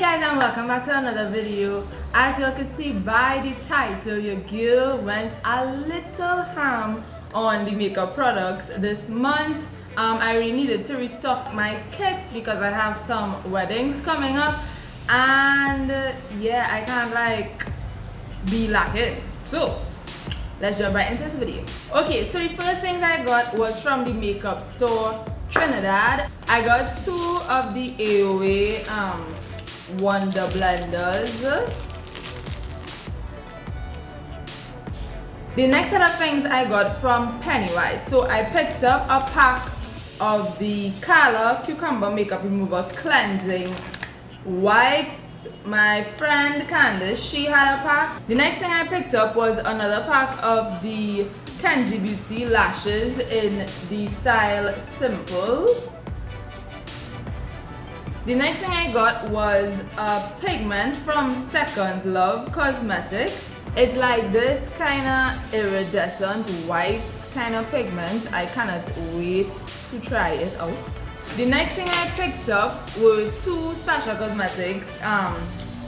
Guys, and welcome back to another video. As you can see by the title, your girl went a little ham on the makeup products this month. I really needed to restock my kits because I have some weddings coming up, and yeah, I can't like be lacking. So let's jump right into this video. Okay, so the first things I got was from the makeup store Trinidad. I got two of the AOA Wonder Blenders. The next set of things I got from Pennywise. So I picked up a pack of the Color Cucumber Makeup Remover Cleansing Wipes. My friend Candice, she had a pack. The next thing I picked up was another pack of the Kenzie Beauty lashes in the style Simple. The next thing I got was a pigment from Second Love Cosmetics. It's like this kind of iridescent white kind of pigment. I cannot wait to try it out. The next thing I picked up were two Sasha Cosmetics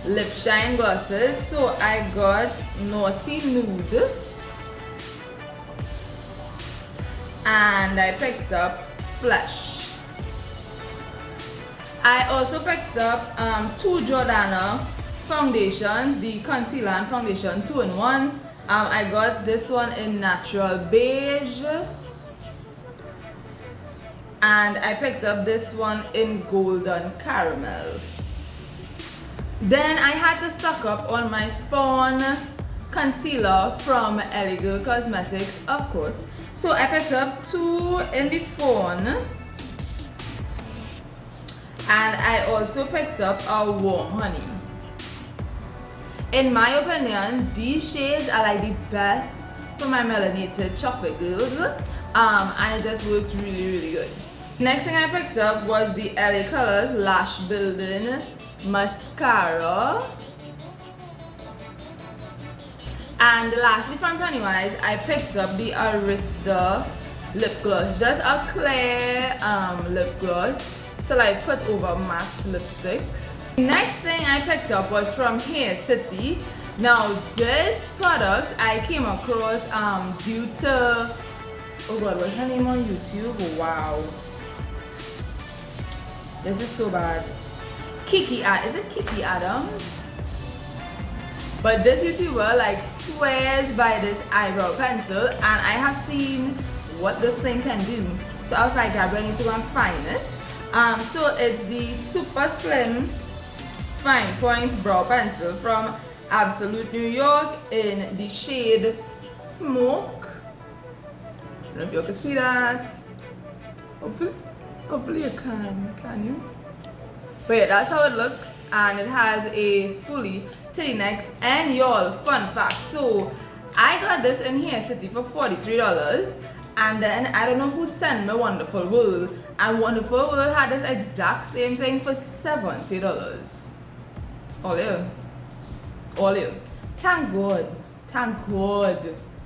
lip shine glosses. So I got Naughty Nude and I picked up Flesh. I also picked up two Jordana foundations, the concealer and foundation 2-in-1. I got this one in natural beige, and I picked up this one in golden caramel. Then I had to stock up on my Fawn concealer from Elegant Cosmetics, of course. So I picked up two in the Fawn. And I also picked up a Warm Honey. In my opinion, these shades are like the best for my melanated chocolate girls. And it just works really good. Next thing I picked up was the LA Colors Lash Building Mascara. And lastly from Pennywise, I picked up the Russe lip gloss. Just a clear lip gloss to like put over matte lipsticks. The next thing I picked up was from Hair City. Now this product I came across due to, oh god, what's her name on YouTube? Wow, this is so bad. Is it Kiki Adams? But this YouTuber like swears by this eyebrow pencil, and I have seen what this thing can do. So I was like, Gabby, I need to go and find it. So it's the Super Slim Fine Point Brow Pencil from Absolute New York in the shade Smoke. I don't know if you can see that. Hopefully you can you? But yeah, that's how it looks, and it has a spoolie to the neck. And y'all, fun fact, so I got this in Hair City for $43. And then I don't know who sent me Wonderful World, and Wonderful World had this exact same thing for $70. All you. Thank God.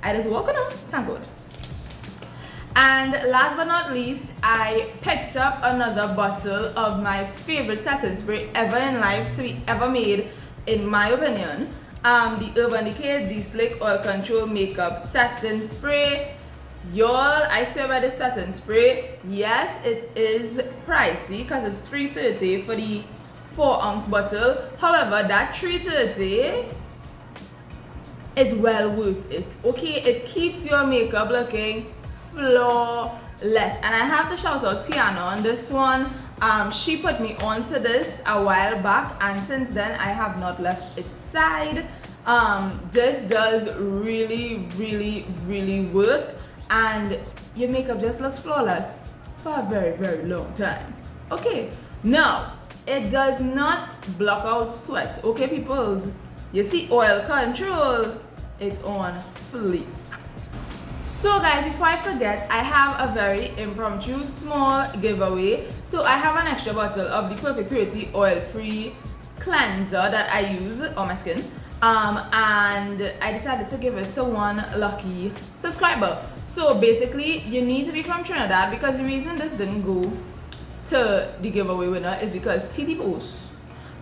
I just walk on, thank God. And last but not least, I picked up another bottle of my favorite setting spray ever in life to be ever made, in my opinion. The Urban Decay De-Slick Oil Control Makeup Setting Spray. Y'all, I swear by the satin spray. Yes, it is pricey because it's $3.30 for the 4-ounce bottle. However, that $3.30 is well worth it. Okay, it keeps your makeup looking flawless. And I have to shout out Tiana on this one. She put me onto this a while back, and since then I have not left its side. This does really work, and your makeup just looks flawless for a very long time. Okay, now it does not block out sweat. Okay, people, you see, oil control is on fleek. So guys, before I forget, I have a very impromptu small giveaway. So I have an extra bottle of the Perfect Purity oil-free cleanser that I use on my skin. And I decided to give it to one lucky subscriber. So basically, you need to be from Trinidad, because the reason this didn't go to the giveaway winner is because TT Post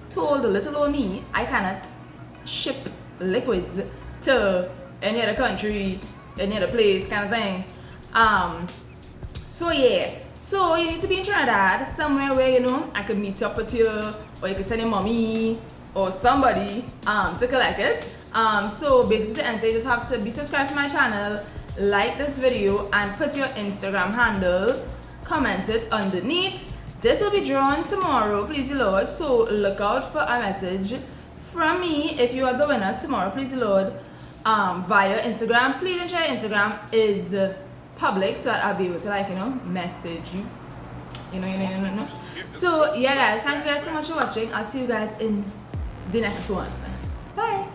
told little old me I cannot ship liquids to any other country, any other place kind of thing. So yeah, so you need to be in Trinidad, somewhere where you know I could meet up with you, or you could send your mommy or somebody to collect it. So basically to enter, you just have to be subscribed to my channel, like this video, and put your Instagram handle, comment it underneath. This will be drawn tomorrow, please the Lord. So look out for a message from me if you are the winner tomorrow, please the Lord, via Instagram. Please ensure your Instagram is public so that I'll be able to, like, you know, message you. You know. So yeah guys, thank you guys so much for watching. I'll see you guys in the next one. Bye.